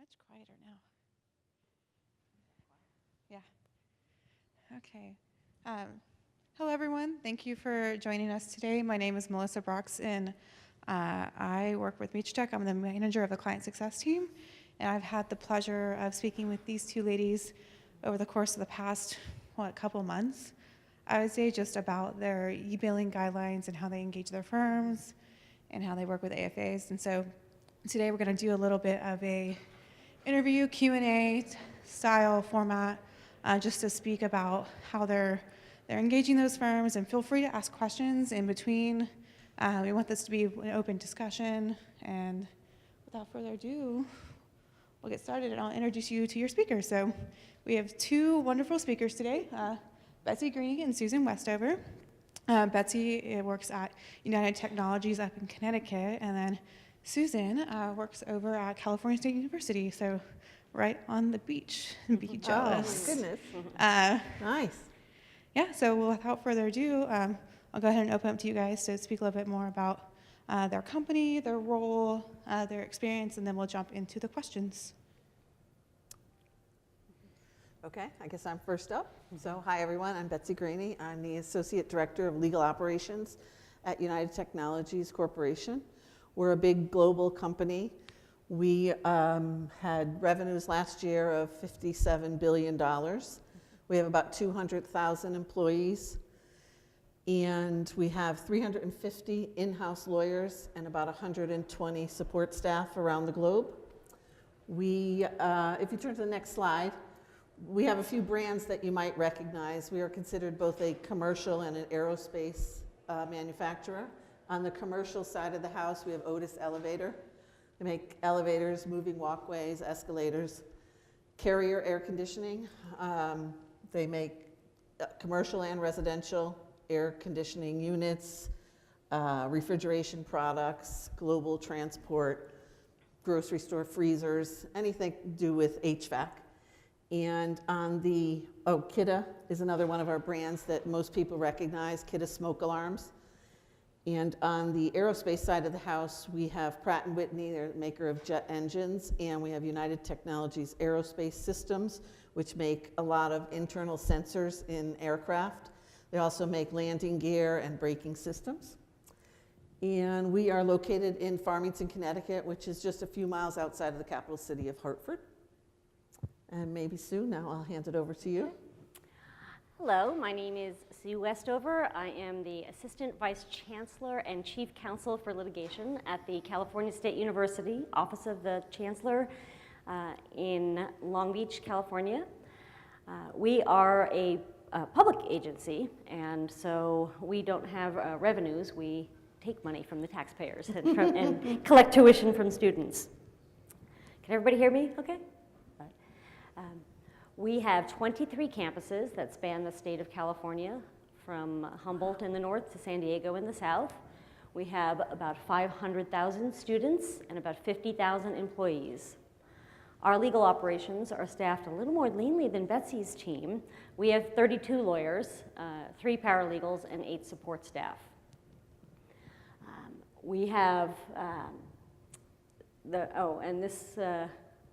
much quieter now. Yeah. Okay. Hello, everyone. Thank you for joining us today. My name is Melissa Brox, and I work with MeachTech. I'm the manager of the client success team, and I've had the pleasure of speaking with these two ladies over the course of the past, couple months. I would say just about their e-billing guidelines and how they engage their firms and how they work with AFAs. And so today we're going to do a little bit of a interview Q&A style format just to speak about how they're engaging those firms, and feel free to ask questions in between. We want this to be an open discussion, and without further ado, we'll get started and I'll introduce you to your speakers. So we have two wonderful speakers today, Betsy Greene and Susan Westover. Betsy works at United Technologies up in Connecticut, and then Susan works over at California State University, so right on the beach. Be jealous. Oh, my goodness. Nice. Yeah, so without further ado, I'll go ahead and open up to you guys to speak a little bit more about their company, their role, their experience, and then we'll jump into the questions. Okay, I guess I'm first up. So hi, everyone. I'm Betsy Greene. I'm the Associate Director of Legal Operations at United Technologies Corporation. We're a big global company. We had revenues last year of $57 billion. We have about 200,000 employees, and we have 350 in-house lawyers and about 120 support staff around the globe. If you turn to the next slide, we have a few brands that you might recognize. We are considered both a commercial and an aerospace manufacturer. On the commercial side of the house, we have Otis Elevator. They make elevators, moving walkways, escalators. Carrier Air Conditioning. They make commercial and residential air conditioning units, refrigeration products, global transport, grocery store freezers, anything to do with HVAC. And on the, Kidde is another one of our brands that most people recognize, Kidde smoke alarms. And on the aerospace side of the house, we have Pratt & Whitney, they're the maker of jet engines, and we have United Technologies Aerospace Systems, which make a lot of internal sensors in aircraft. They also make landing gear and braking systems. And we are located in Farmington, Connecticut, which is just a few miles outside of the capital city of Hartford. And maybe Sue, now I'll hand it over to you. Hello, my name is Sue Westover. I am the Assistant Vice Chancellor and Chief Counsel for Litigation at the California State University Office of the Chancellor in Long Beach, California. We are a public agency, and so we don't have revenues. We take money from the taxpayers and collect tuition from students. Can everybody hear me okay? We have 23 campuses that span the state of California, from Humboldt in the north to San Diego in the south. We have about 500,000 students and about 50,000 employees. Our legal operations are staffed a little more leanly than Betsy's team. We have 32 lawyers, 3 paralegals, and 8 support staff. We have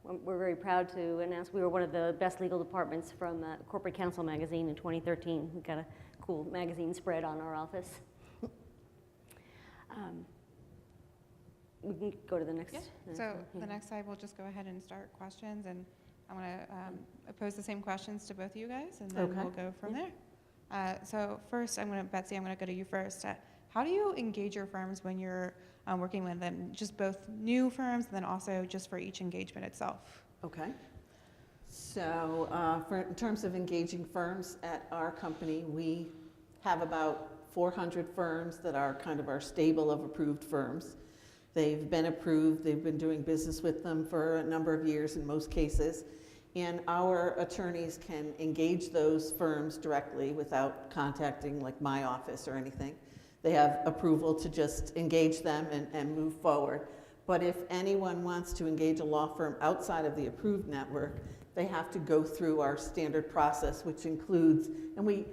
we're very proud to announce we were one of the best legal departments from Corporate Counsel magazine in 2013. We got a cool magazine spread on our office. We can go to the next. So the next slide, we'll just go ahead and start questions, and I'm going to pose the same questions to both of you guys, and then we'll go from there. So first, Betsy, I'm going to go to you first. How do you engage your firms when you're working with them, just both new firms and then also just for each engagement itself? Okay. So in terms of engaging firms at our company, we have about 400 firms that are kind of our stable of approved firms. They've been approved, they've been doing business with them for a number of years in most cases, and our attorneys can engage those firms directly without contacting like my office or anything. They have approval to just engage them and move forward. But if anyone wants to engage a law firm outside of the approved network, they have to go through our standard process, which includes, and we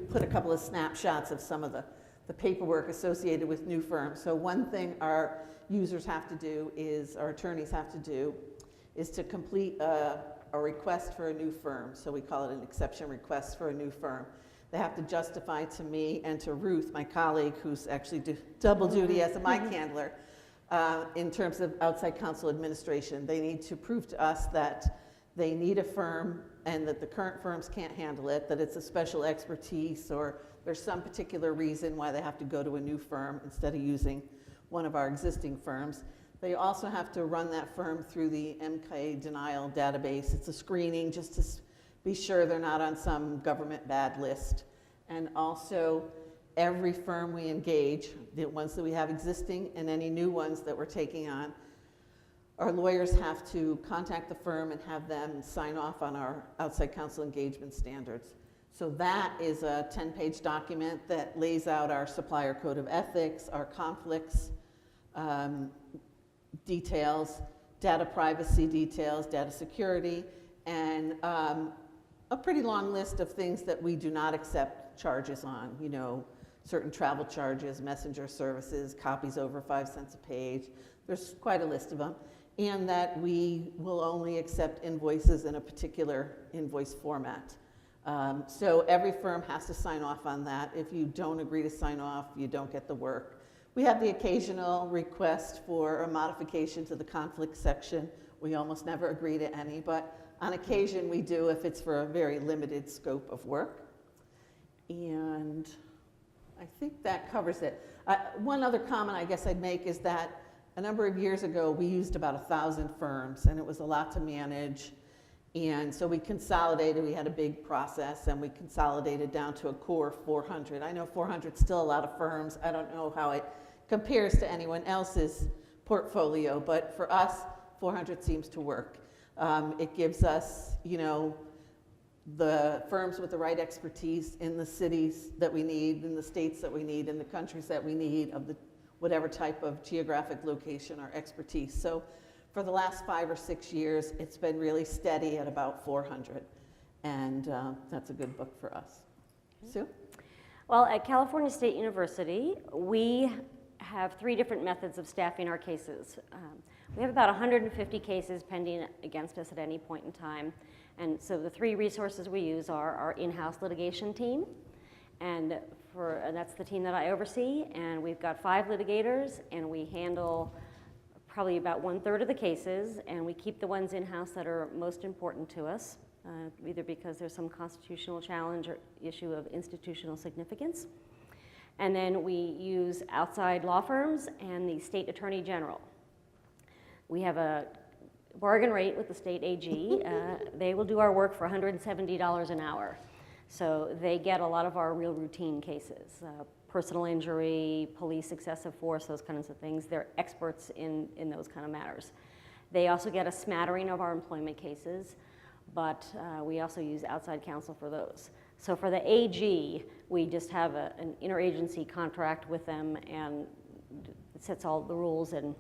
put a couple of snapshots of some of the paperwork associated with new firms. So one thing our users have to do our attorneys have to do, is to complete a request for a new firm. So we call it an exception request for a new firm. They have to justify to me and to Ruth, my colleague, who's actually double duty as a mic handler, in terms of outside counsel administration. They need to prove to us that they need a firm and that the current firms can't handle it, that it's a special expertise, or there's some particular reason why they have to go to a new firm instead of using one of our existing firms. They also have to run that firm through the MK denial database. It's a screening just to be sure they're not on some government bad list. And also, every firm we engage, the ones that we have existing and any new ones that we're taking on, our lawyers have to contact the firm and have them sign off on our outside counsel engagement standards. So that is a 10-page document that lays out our supplier code of ethics, our conflicts details, data privacy details, data security, and a pretty long list of things that we do not accept charges on. You know, certain travel charges, messenger services, copies over 5 cents a page. There's quite a list of them. And that we will only accept invoices in a particular invoice format. So every firm has to sign off on that. If you don't agree to sign off, you don't get the work. We have the occasional request for a modification to the conflict section. We almost never agree to any, but on occasion we do if it's for a very limited scope of work. And I think that covers it. One other comment I guess I'd make is that a number of years ago, we used about 1,000 firms, and it was a lot to manage. And so we consolidated. We had a big process, and we consolidated down to a core 400. I know 400 is still a lot of firms. I don't know how it compares to anyone else's portfolio, but for us, 400 seems to work. It gives us, you know, the firms with the right expertise in the cities that we need, in the states that we need, in the countries that we need, of the whatever type of geographic location or expertise. So for the last 5 or 6 years, it's been really steady at about 400. And that's a good book for us. Sue? Well, at California State University, we have 3 different methods of staffing our cases. We have about 150 cases pending against us at any point in time. And so the 3 resources we use are our in-house litigation team, and that's the team that I oversee, and we've got 5 litigators, and we handle probably about 1/3 of the cases, and we keep the ones in-house that are most important to us, either because there's some constitutional challenge or issue of institutional significance. And then we use outside law firms and the state attorney general. We have a bargain rate with the state AG. They will do our work for $170 an hour. So they get a lot of our real routine cases, personal injury, police excessive force, those kinds of things. They're experts in those kind of matters. They also get a smattering of our employment cases, but we also use outside counsel for those. So for the AG, we just have an interagency contract with them, and it sets all the rules, and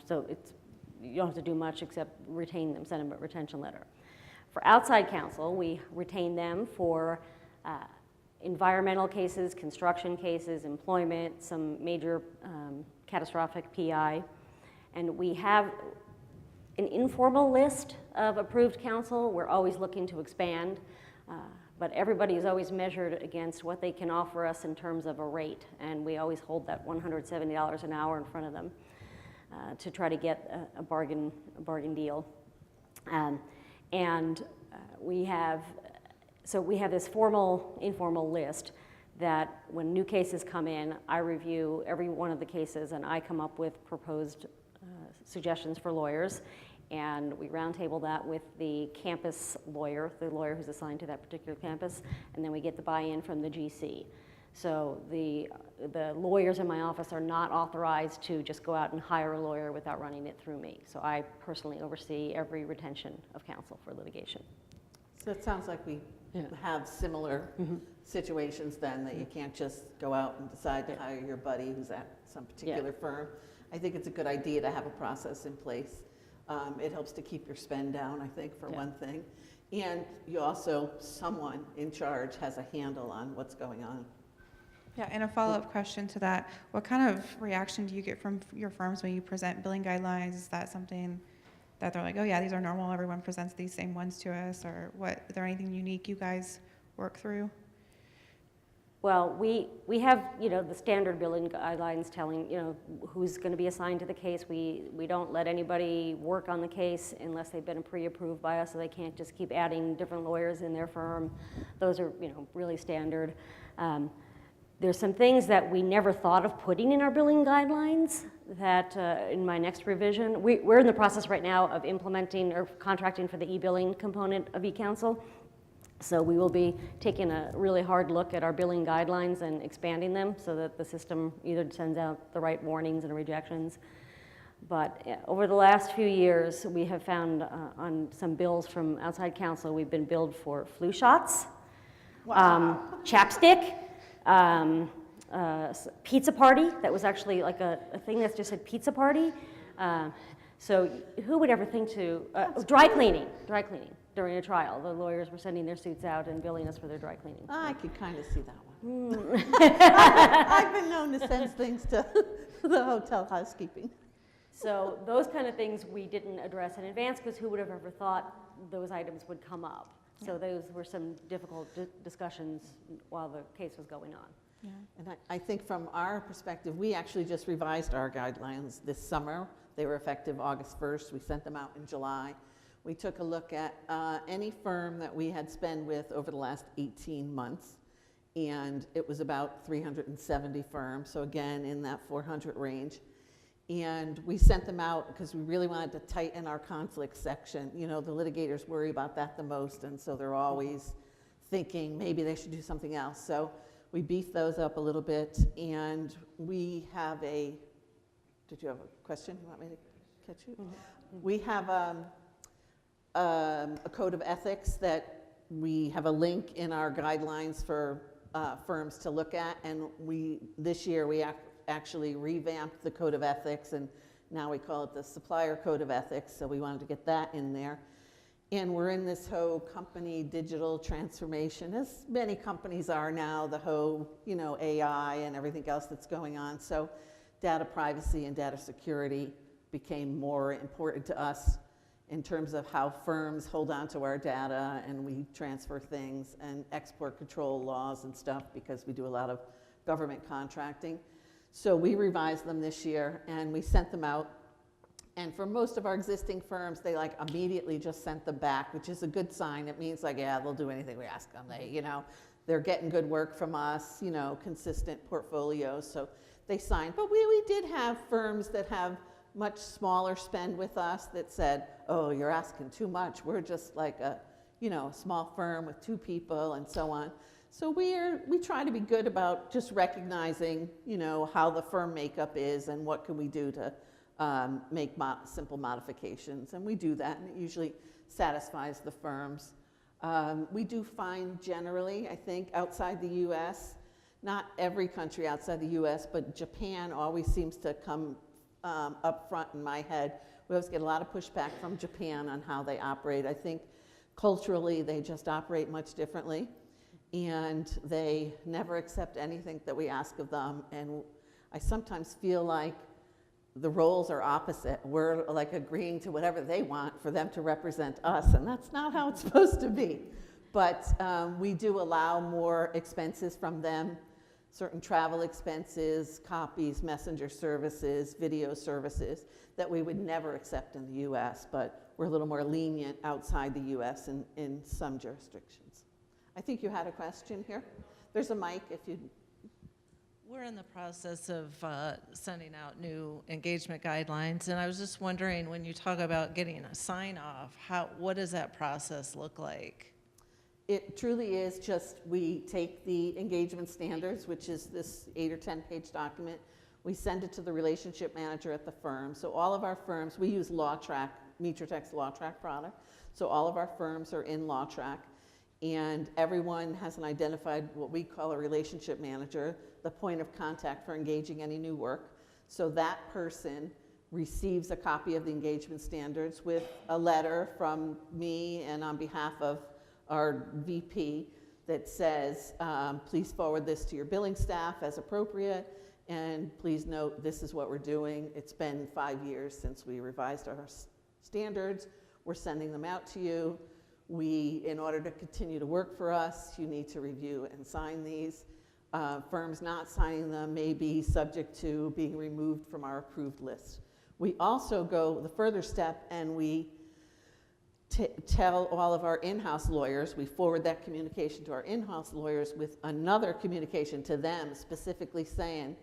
so you don't have to do much except retain them, send them a retention letter. For outside counsel, we retain them for environmental cases, construction cases, employment, some major catastrophic PI. And we have an informal list of approved counsel. We're always looking to expand, but everybody is always measured against what they can offer us in terms of a rate. And we always hold that $170 an hour in front of them to try to get a bargain deal. We have this informal list that when new cases come in, I review every one of the cases and I come up with proposed suggestions for lawyers, and we roundtable that with the campus lawyer, the lawyer who's assigned to that particular campus, and then we get the buy-in from the GC. So the lawyers in my office are not authorized to just go out and hire a lawyer without running it through me. So I personally oversee every retention of counsel for litigation. So it sounds like we have similar situations then, that you can't just go out and decide to hire your buddy who's at some particular firm. I think it's a good idea to have a process in place. It helps to keep your spend down, I think, for one thing. And you also, someone in charge has a handle on what's going on. Yeah, and a follow-up question to that, what kind of reaction do you get from your firms when you present billing guidelines? Is that something that they're like, oh yeah, these are normal, everyone presents these same ones to us, or what, is there anything unique you guys work through? Well, we have, the standard billing guidelines telling, who's going to be assigned to the case. We don't let anybody work on the case unless they've been pre-approved by us, so they can't just keep adding different lawyers in their firm. Those are, really standard. There's some things that we never thought of putting in our billing guidelines that in my next revision, we're in the process right now of implementing or contracting for the e-billing component of eCounsel. So we will be taking a really hard look at our billing guidelines and expanding them so that the system either sends out the right warnings and rejections. But over the last few years, we have found on some bills from outside counsel, we've been billed for flu shots, chapstick, pizza party. That was actually like a thing that just said pizza party. So who would ever think to, dry cleaning. During a trial, the lawyers were sending their suits out and billing us for their dry cleaning. I could kind of see that one. I've been known to send things to the hotel housekeeping. So those kind of things we didn't address in advance because who would have ever thought those items would come up? So those were some difficult discussions while the case was going on. Yeah. And I think from our perspective, we actually just revised our guidelines this summer. They were effective August 1st. We sent them out in July. We took a look at any firm that we had spent with over the last 18 months, and it was about 370 firms, so again, in that 400 range. And we sent them out because we really wanted to tighten our conflict section. The litigators worry about that the most, and so they're always thinking maybe they should do something else. So we beefed those up a little bit, and we have did you have a question you want me to catch you? Mm-hmm. We have a code of ethics that we have a link in our guidelines for firms to look at, and this year we actually revamped the code of ethics, and now we call it the supplier code of ethics, so we wanted to get that in there. And we're in this whole company digital transformation, as many companies are now, the whole AI and everything else that's going on. So data privacy and data security became more important to us in terms of how firms hold on to our data and we transfer things, and export control laws and stuff, because we do a lot of government contracting. So we revised them this year and we sent them out. And for most of our existing firms, they immediately just sent them back, which is a good sign. It means yeah, they'll do anything we ask them. They're getting good work from us, consistent portfolios. So they signed. But we did have firms that have much smaller spend with us that said, oh, you're asking too much. We're just like a small firm with 2 people and so on. So we try to be good about just recognizing, how the firm makeup is and what can we do to make simple modifications. And we do that, and it usually satisfies the firms. We do find generally, I think, outside the U.S., not every country outside the U.S., but Japan always seems to come up front in my head. We always get a lot of pushback from Japan on how they operate. I think culturally they just operate much differently, and they never accept anything that we ask of them. And I sometimes feel like the roles are opposite. We're agreeing to whatever they want for them to represent us, and that's not how it's supposed to be. But we do allow more expenses from them, certain travel expenses, copies, messenger services, video services that we would never accept in the U.S., but we're a little more lenient outside the U.S. in some jurisdictions. I think you had a question here. There's a mic if you... We're in the process of sending out new engagement guidelines, and I was just wondering, when you talk about getting a sign-off, what does that process look like? It truly is just, we take the engagement standards, which is this 8 or 10 page document. We send it to the relationship manager at the firm. So all of our firms, we use LawTrack, Mitratech's LawTrack product. So all of our firms are in LawTrack, and everyone has an identified, what we call a relationship manager, the point of contact for engaging any new work. So that person receives a copy of the engagement standards with a letter from me and on behalf of our VP that says, please forward this to your billing staff as appropriate, and please note this is what we're doing. It's been 5 years since we revised standards. We're sending them out to you. In order to continue to work for us, you need to review and sign these. Firms not signing them may be subject to being removed from our approved list. We also go the further step and we tell all of our in-house lawyers, we forward that communication to our in-house lawyers with another communication to them specifically saying,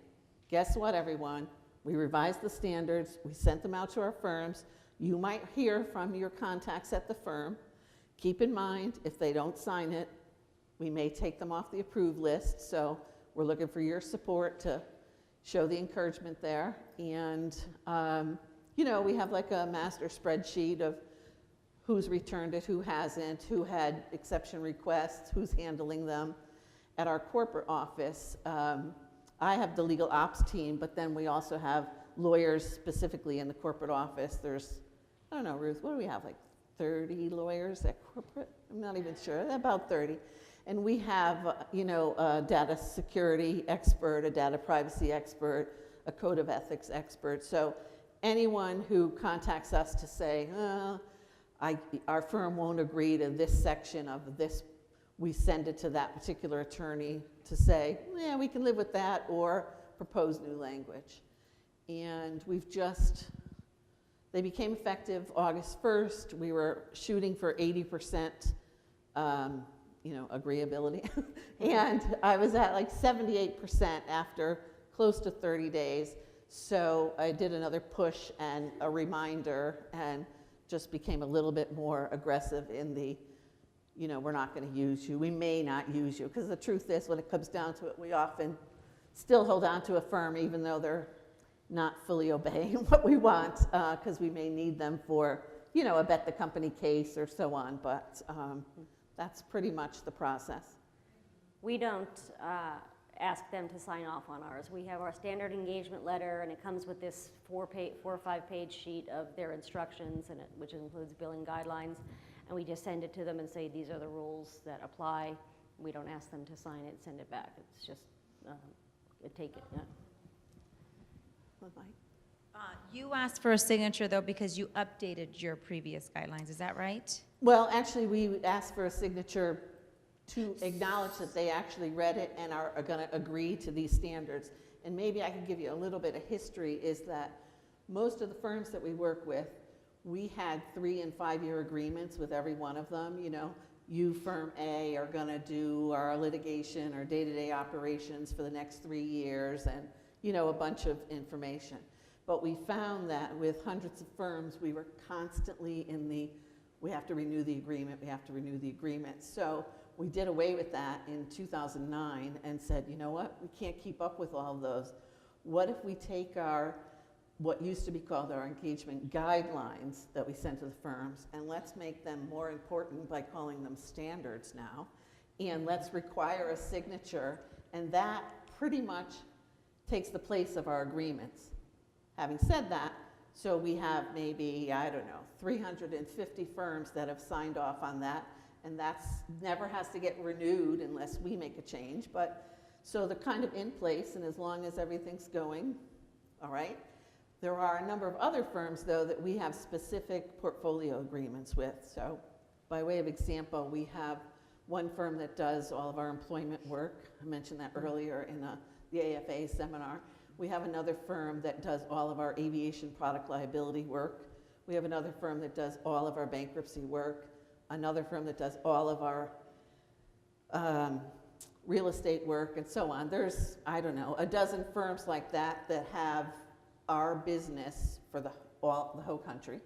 guess what, everyone? We revised the standards, we sent them out to our firms. You might hear from your contacts at the firm. Keep in mind, if they don't sign it, we may take them off the approved list. So we're looking for your support to show the encouragement there. And, you know, we have like a master spreadsheet of who's returned it, who hasn't, who had exception requests, who's handling them. At our corporate office, I have the legal ops team, but then we also have lawyers specifically in the corporate office. There's, I don't know, Ruth, what do we have, like 30 lawyers at corporate? I'm not even sure, about 30. And we have, you know, a data security expert, a data privacy expert, a code of ethics expert. So anyone who contacts us to say, our firm won't agree to this section of this, we send it to that particular attorney to say, yeah, we can live with that, or propose new language. And they became effective August 1st. We were shooting for 80%, you know, agreeability. And I was at like 78% after close to 30 days. So I did another push and a reminder and just became a little bit more aggressive in the, you know, we're not going to use you. We may not use you. Because the truth is, when it comes down to it, we often still hold on to a firm even though they're not fully obeying what we want, because we may need them for, you know, a bet the company case or so on. But that's pretty much the process. We don't ask them to sign off on ours. We have our standard engagement letter, and it comes with this 4 or 5 page sheet of their instructions, and which includes billing guidelines. And we just send it to them and say, these are the rules that apply. We don't ask them to sign it and send it back. It's just, take it. Yeah. You asked for a signature, though, because you updated your previous guidelines. Is that right? Well, actually, we asked for a signature to acknowledge that they actually read it and are going to agree to these standards. And maybe I can give you a little bit of history, is that most of the firms that we work with, we had 3- and 5-year agreements with every one of them. You know, you, firm A, are going to do our litigation or day-to-day operations for the next 3 years, and, you know, a bunch of information. But we found that with hundreds of firms, we were constantly in the, we have to renew the agreement, we have to renew the agreement. So we did away with that in 2009 and said, you know what, we can't keep up with all of those. What if we take our, what used to be called our engagement guidelines that we sent to the firms, and let's make them more important by calling them standards now, and let's require a signature, and that pretty much takes the place of our agreements. Having said that, so we have maybe, I don't know, 350 firms that have signed off on that, and that's never has to get renewed unless we make a change. But so they're kind of in place, and as long as everything's going, all right. There are a number of other firms, though, that we have specific portfolio agreements with. So by way of example, we have one firm that does all of our employment work. I mentioned that earlier in the AFA seminar. We have another firm that does all of our aviation product liability work. We have another firm that does all of our bankruptcy work. Another firm that does all of our real estate work, and so on. There's, I don't know, a dozen firms like that that have our business for the whole country,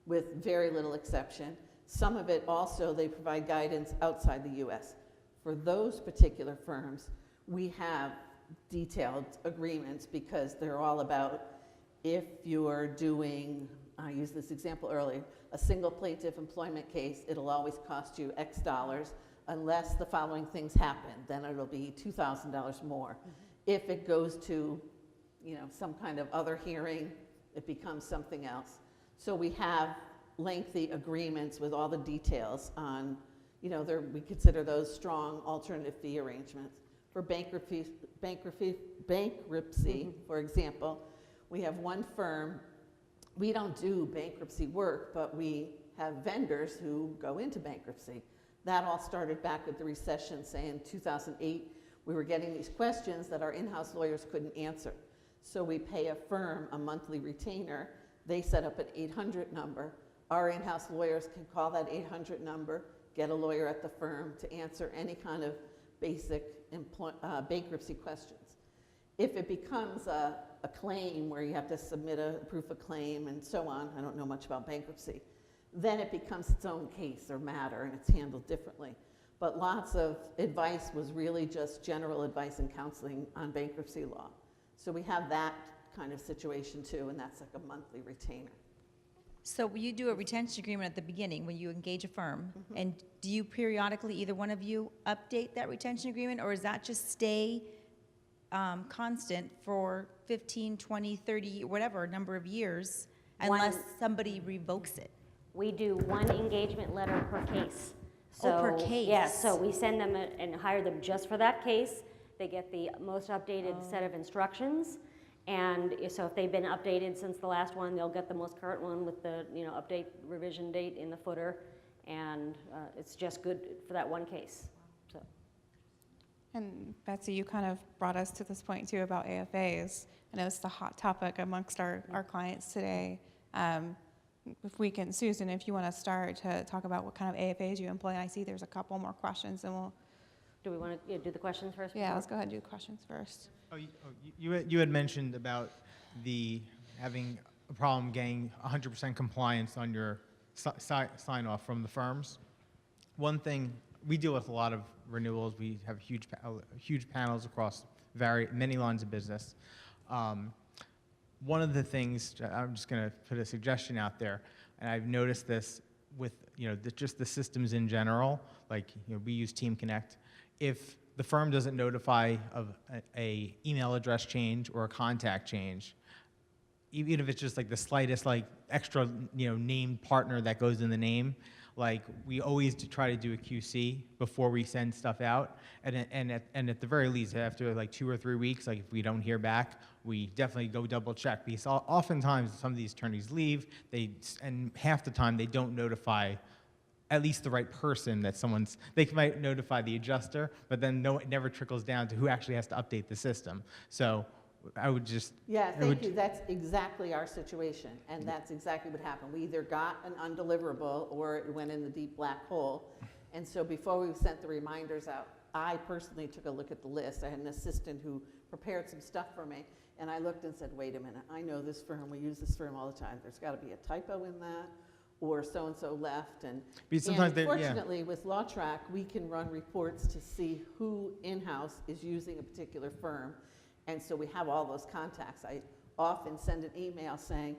with very little exception. Some of it also, they provide guidance outside the U.S. For those particular firms, we have detailed agreements because they're all about, if you're doing, I used this example earlier, a single plaintiff employment case, it'll always cost you X dollars unless the following things happen, then it'll be $2,000 more. Mm-hmm. If it goes to, you know, some kind of other hearing, it becomes something else. So we have lengthy agreements with all the details on, you know, we consider those strong alternative fee arrangements. For bankruptcy, mm-hmm. for example, we have one firm we don't do bankruptcy work, but we have vendors who go into bankruptcy. That all started back with the recession, say in 2008, we were getting these questions that our in-house lawyers couldn't answer. So we pay a firm a monthly retainer. They set up an 800 number. Our in-house lawyers can call that 800 number, get a lawyer at the firm to answer any kind of basic bankruptcy questions. If it becomes a claim where you have to submit a proof of claim and so on, I don't know much about bankruptcy, then it becomes its own case or matter and it's handled differently. But lots of advice was really just general advice and counseling on bankruptcy law. So we have that kind of situation too, and that's like a monthly retainer. So you do a retention agreement at the beginning when you engage a firm, and do you periodically, either one of you, update that retention agreement, or does that just stay constant for 15, 20, 30, whatever number of years, unless somebody revokes it? We do one engagement letter per case. Oh, per case. Yeah, so we send them and hire them just for that case. They get the most updated set of instructions. And so if they've been updated since the last one, they'll get the most current one with the update revision date in the footer. And it's just good for that one case. So. And Betsy, you kind of brought us to this point too about AFAs. I know it's the hot topic amongst our clients today. If we can, Susan, if you want to start to talk about what kind of AFAs you employ, I see there's a couple more questions, and we'll. Do we want to do the questions first? Yeah, let's go ahead and do the questions first. You had mentioned about having a problem getting 100% compliance on your sign off from the firms. One thing, we deal with a lot of renewals. We have huge panels across many lines of business. One of the things, I'm just going to put a suggestion out there, and I've noticed this with just the systems in general. Like we use Team Connect. If the firm doesn't notify of a email address change or a contact change, even if it's just like the slightest extra named partner that goes in the name, we always try to do a QC before we send stuff out, and at the very least after 2 or 3 weeks, if we don't hear back, we definitely go double check, because oftentimes some of these attorneys leave, and half the time they don't notify at least the right person they might notify the adjuster, but then it never trickles down to who actually has to update the system. So I would just... Yeah, thank you. That's exactly our situation, and that's exactly what happened. We either got an undeliverable or it went in the deep black hole. And so before we sent the reminders out, I personally took a look at the list. I had an assistant who prepared some stuff for me, and I looked and said, wait a minute, I know this firm, we use this firm all the time. There's got to be a typo in that, or so-and-so left. And fortunately, with LawTrack, we can run reports to see who in-house is using a particular firm. And so we have all those contacts. I often send an email saying,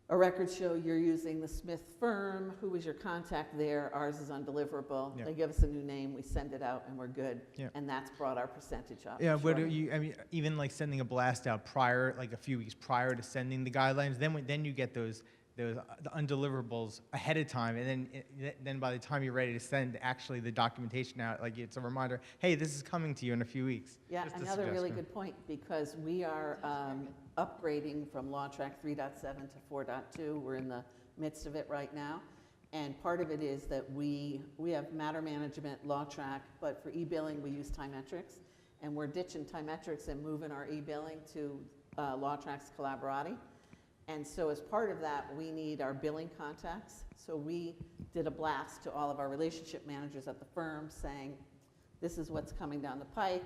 our records show you're using the Smith firm. Who was your contact there? Ours is undeliverable. Yeah. They give us a new name, we send it out, and we're good. Yeah. And that's brought our percentage up. Yeah, even sending a blast out prior, a few weeks prior to sending the guidelines, then you get the undeliverables ahead of time, and then by the time you're ready to send actually the documentation out, it's a reminder, hey, this is coming to you in a few weeks. Yeah, another really good point, because we are upgrading from LawTrack 3.7 to 4.2. We're in the midst of it right now, and part of it is that we have matter management, LawTrack, but for e-billing we use Timemetrics, and we're ditching Timemetrics and moving our e-billing to LawTrack's Collaborati. And so as part of that, we need our billing contacts. So we did a blast to all of our relationship managers at the firm saying, this is what's coming down the pike.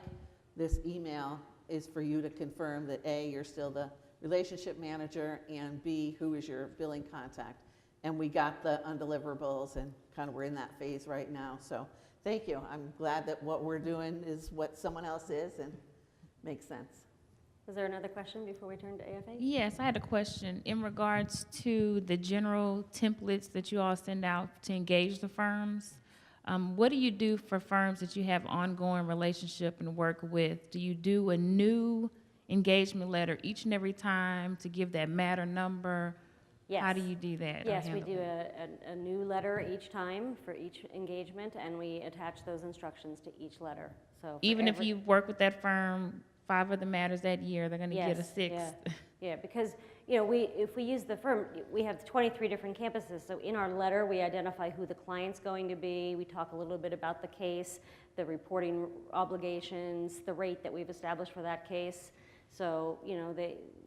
This email is for you to confirm that A, you're still the relationship manager, and B, who is your billing contact. And we got the undeliverables, and kind of we're in that phase right now. So thank you. I'm glad that what we're doing is what someone else is and makes sense. Was there another question before we turn to AFA? Yes, I had a question in regards to the general templates that you all send out to engage the firms. What do you do for firms that you have ongoing relationship and work with? Do you do a new engagement letter each and every time to give that matter number? Yes. How do you do that? Yes, we do a new letter each time for each engagement, and we attach those instructions to each letter. So even if you work with that firm 5 of the matters that year, they're going to get a 6th. Yeah, because you know, if we use the firm, we have 23 different campuses, so in our letter, we identify who the client's going to be, we talk a little bit about the case, the reporting obligations, the rate that we've established for that case. So, you know,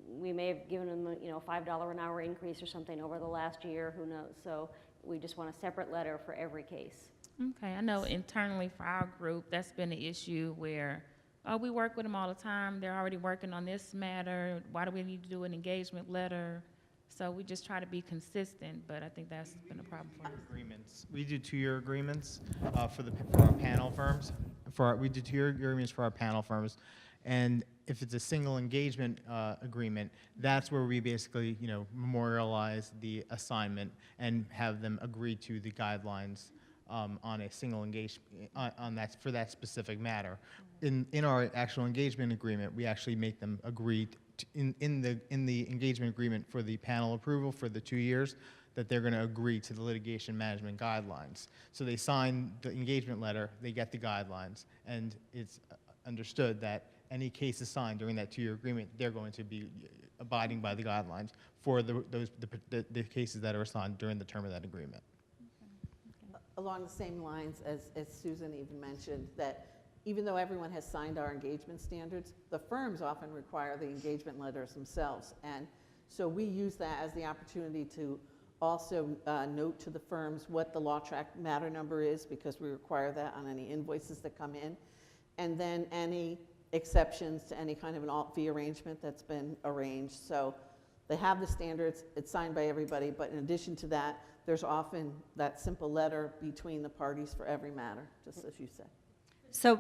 we may have given them, you know, a $5 an hour increase or something over the last year, who knows? So we just want a separate letter for every case. Okay, I know internally for our group, that's been an issue where, oh, we work with them all the time, they're already working on this matter, why do we need to do an engagement letter? So we just try to be consistent, but I think that's been a problem for us. Agreements. We do 2-year agreements for our panel firms. We do 2-year agreements for our panel firms. And if it's a single engagement agreement, that's where we basically, you know, memorialize the assignment and have them agree to the guidelines on a single engagement for that specific matter. In our actual engagement agreement, we actually make them agree in the engagement agreement for the panel approval for the 2 years that they're going to agree to the litigation management guidelines. So they sign the engagement letter, they get the guidelines, and it's understood that any case assigned during that 2-year agreement, they're going to be abiding by the guidelines for the cases that are assigned during the term of that agreement. Along the same lines as Susan even mentioned, that even though everyone has signed our engagement standards, the firms often require the engagement letters themselves. And so we use that as the opportunity to also note to the firms what the law track matter number is, because we require that on any invoices that come in. And then any exceptions to any kind of an alt fee arrangement that's been arranged. So they have the standards, it's signed by everybody, but in addition to that, there's often that simple letter between the parties for every matter, just as you said. So,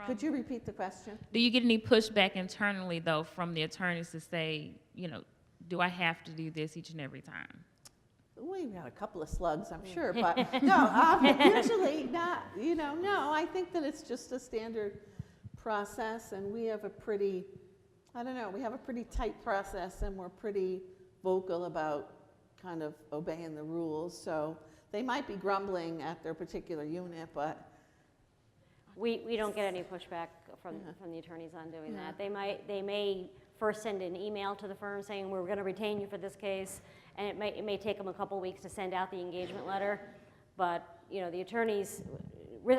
Could you repeat the question? Do you get any pushback internally, though, from the attorneys to say, you know, do I have to do this each and every time? We've got a couple of slugs, I'm sure, but no, usually not, you know, no, I think that it's just a standard process, and we have a pretty, I don't know, we have a pretty tight process, and we're pretty vocal about kind of obeying the rules, so they might be grumbling at their particular unit, but We don't get any pushback from the attorneys on doing that. They may first send an email to the firm saying we're going to retain you for this case, and it may take them a couple weeks to send out the engagement letter. But you know, the attorneys,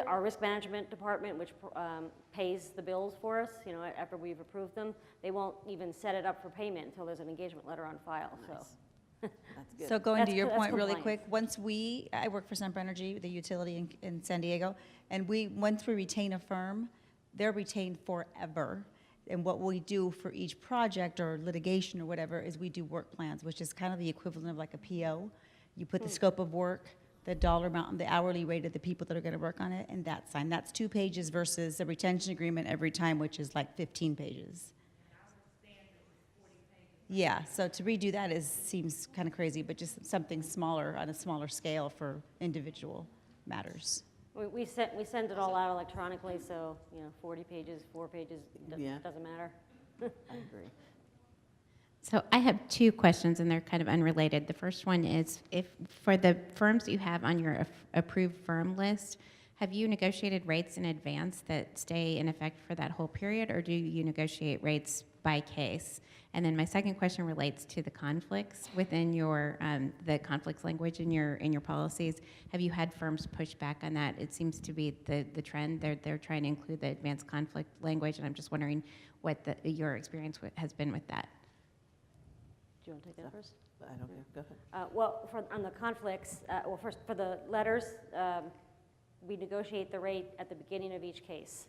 our risk management department, which pays the bills for us, you know, after we've approved them, they won't even set it up for payment until there's an engagement letter on file. nice. So. That's good. so going to your That's point really compliance. quick, I work for Sempra Energy, the utility in San Diego, and once we retain a firm, they're retained forever. And what we do for each project or litigation or whatever is we do work plans, which is kind of the equivalent of like a PO. You put the scope of work, the dollar amount, and the hourly rate of the people that are going to work on it, and that's signed. That's 2 pages versus a retention agreement every time, which is like 15 pages. Yeah, so to redo that seems kind of crazy, but just something smaller on a smaller scale for individual matters. We send it all out electronically, so you know, 40 pages, 4 pages, Yeah. doesn't matter. I agree. So I have 2 questions, and they're kind of unrelated. The first one is, if for the firms you have on your approved firm list, have you negotiated rates in advance that stay in effect for that whole period, or do you negotiate rates by case? And then my second question relates to the conflicts within your the conflicts language in your policies. Have you had firms push back on that? It seems to be the trend. They're trying to include the advanced conflict language, and I'm just wondering what your experience has been with that. Do you want to take that first? I don't know, go ahead. Well, on the conflicts, well, first for the letters, we negotiate the rate at the beginning of each case.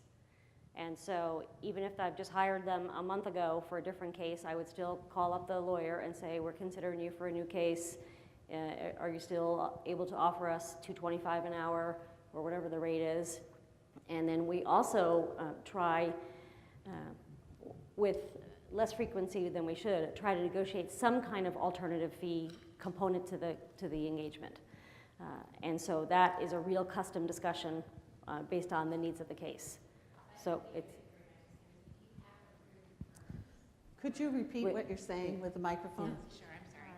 And so even if I've just hired them a month ago for a different case, I would still call up the lawyer and say, we're considering you for a new case. Are you still able to offer us $225 an hour or whatever the rate is? And then we also try, with less frequency than we should, try to negotiate some kind of alternative fee component to the engagement. And so that is a real custom discussion based on the needs of the case. So it's. Could you repeat what you're saying with the microphone? Sure, I'm sorry.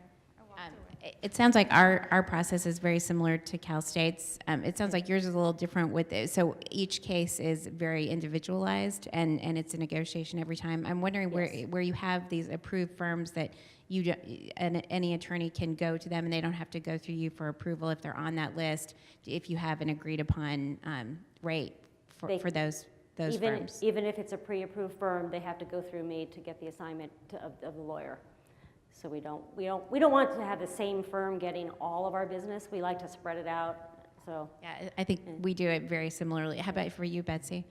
It sounds like our process is very similar to Cal State's. It sounds like yours is a little different with it. So each case is very individualized, and it's a negotiation every time. I'm wondering where you have these approved firms that any attorney can go to them, and they don't have to go through you for approval if they're on that list, if you have an agreed upon rate for those firms. Even if it's a pre-approved firm, they have to go through me to get the assignment of the lawyer. So we don't want to have the same firm getting all of our business. We like to spread it out. So Yeah, I think we do it very similarly. How about for you, Betsy?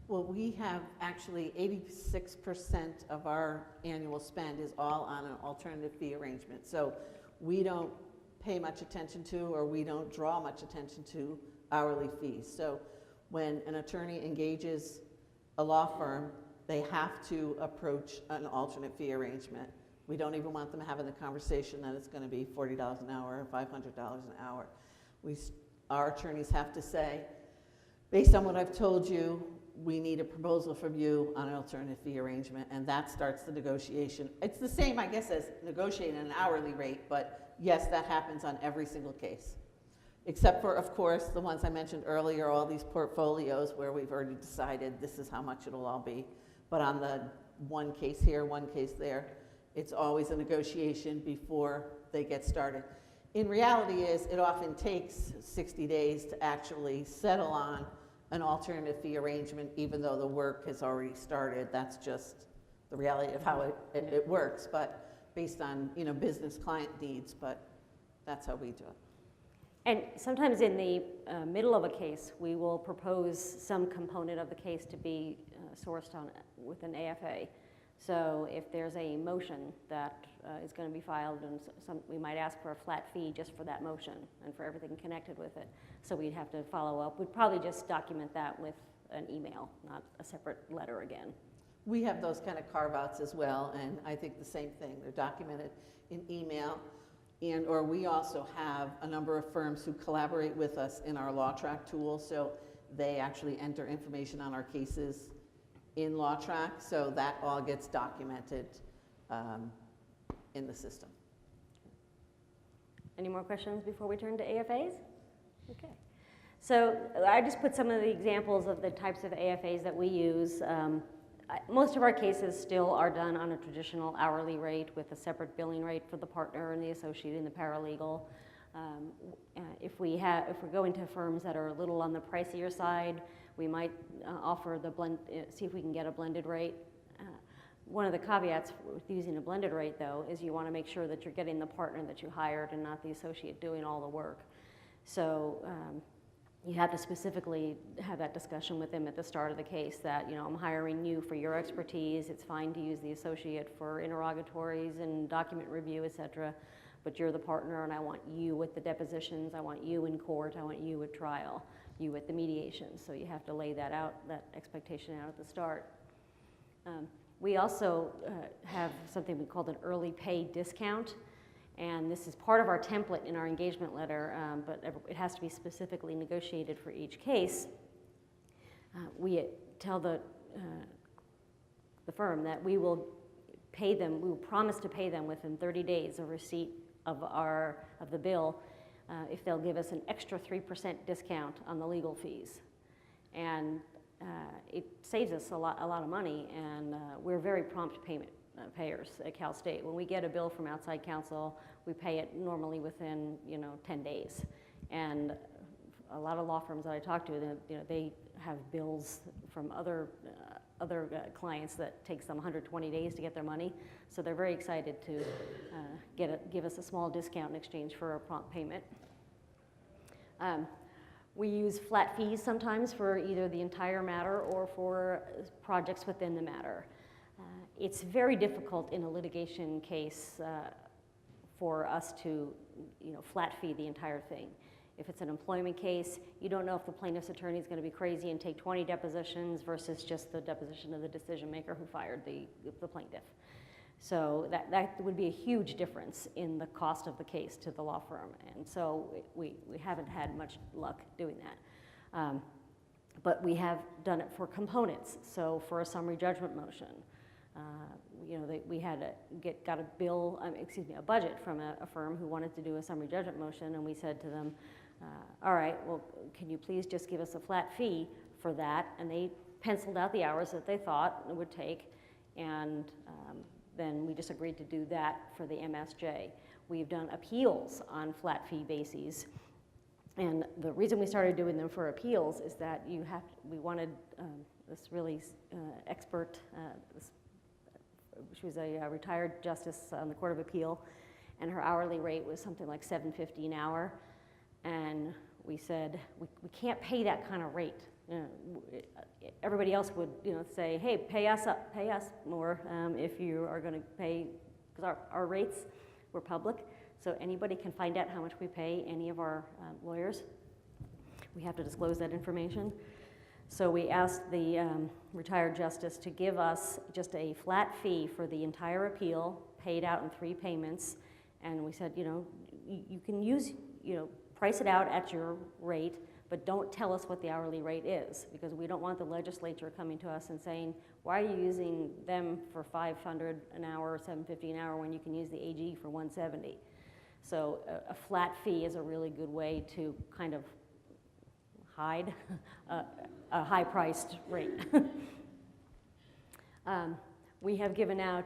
Well, we have actually 86% of our annual spend is all on an alternative fee arrangement. So we don't pay much attention to, or we don't draw much attention to, hourly fees. So when an attorney engages a law firm, they have to approach an alternate fee arrangement. We don't even want them having the conversation that it's going to be $40 an hour or $500 an hour. Our attorneys have to say, based on what I've told you, we need a proposal from you on an alternative fee arrangement, and that starts the negotiation. It's the same, I guess, as negotiating an hourly rate, but yes, that happens on every single case. Except for, of course, the ones I mentioned earlier, all these portfolios where we've already decided this is how much it'll all be. But on the one case here, one case there, it's always a negotiation before they get started. In reality it often takes 60 days to actually settle on an alternative fee arrangement, even though the work has already started. That's just the reality of how it works, but based on business client needs, but that's how we do it. And sometimes in the middle of a case, we will propose some component of the case to be sourced with an AFA. So if there's a motion that is going to be filed, and we might ask for a flat fee just for that motion and for everything connected with it. So we'd have to follow up. We'd probably just document that with an email, not a separate letter again. We have those kind of carve-outs as well, and I think the same thing. They're documented in email, or we also have a number of firms who collaborate with us in our LawTrack tool, so they actually enter information on our cases in LawTrack, so that all gets documented in the system. Any more questions before we turn to AFAs? Okay. So I just put some of the examples of the types of AFAs that we use. Most of our cases still are done on a traditional hourly rate with a separate billing rate for the partner and the associate and the paralegal. If we're going to firms that are a little on the pricier side, we might offer the blend, see if we can get a blended rate. One of the caveats with using a blended rate, though, is you want to make sure that you're getting the partner that you hired and not the associate doing all the work. So you have to specifically have that discussion with them at the start of the case that, I'm hiring you for your expertise. It's fine to use the associate for interrogatories and document review, et cetera, but you're the partner and I want you with the depositions, I want you in court, I want you at trial, you at the mediation. So you have to lay that out, that expectation out at the start. We also have something we call an early pay discount. And this is part of our template in our engagement letter, but it has to be specifically negotiated for each case. We tell the firm that we will pay them, we will promise to pay them within 30 days of receipt of the bill if they'll give us an extra 3% discount on the legal fees. And it saves us a lot of money, and we're very prompt payers at Cal State. When we get a bill from outside counsel, we pay it normally within 10 days. And a lot of law firms that I talk to, they have bills from other clients that takes them 120 days to get their money. So they're very excited to give us a small discount in exchange for a prompt payment. We use flat fees sometimes for either the entire matter or for projects within the matter. It's very difficult in a litigation case for us to, flat fee the entire thing. If it's an employment case, you don't know if the plaintiff's attorney is going to be crazy and take 20 depositions versus just the deposition of the decision maker who fired the plaintiff. So that would be a huge difference in the cost of the case to the law firm. And so we haven't had much luck doing that. But we have done it for components. So for a summary judgment motion, we had got a bill, a budget from a firm who wanted to do a summary judgment motion, and we said to them, all right, well, can you please just give us a flat fee for that? And they penciled out the hours that they thought it would take, and then we just agreed to do that for the MSJ. We've done appeals on flat fee bases, and the reason we started doing them for appeals is that we wanted this really expert, she was a retired justice on the Court of Appeal, and her hourly rate was something like $7.50 an hour. And we said, we can't pay that kind of rate. Everybody else would say, hey, pay us more if you are going to pay, because our rates were public, so anybody can find out how much we pay any of our lawyers. We have to disclose that information. So we asked the retired justice to give us just a flat fee for the entire appeal, paid out in 3 payments, and we said, you can use, price it out at your rate, but don't tell us what the hourly rate is, because we don't want the legislature coming to us and saying, why are you using them for $500 an hour or $750 an hour when you can use the AG for $170? So a flat fee is a really good way to kind of hide a high-priced rate. We have given out,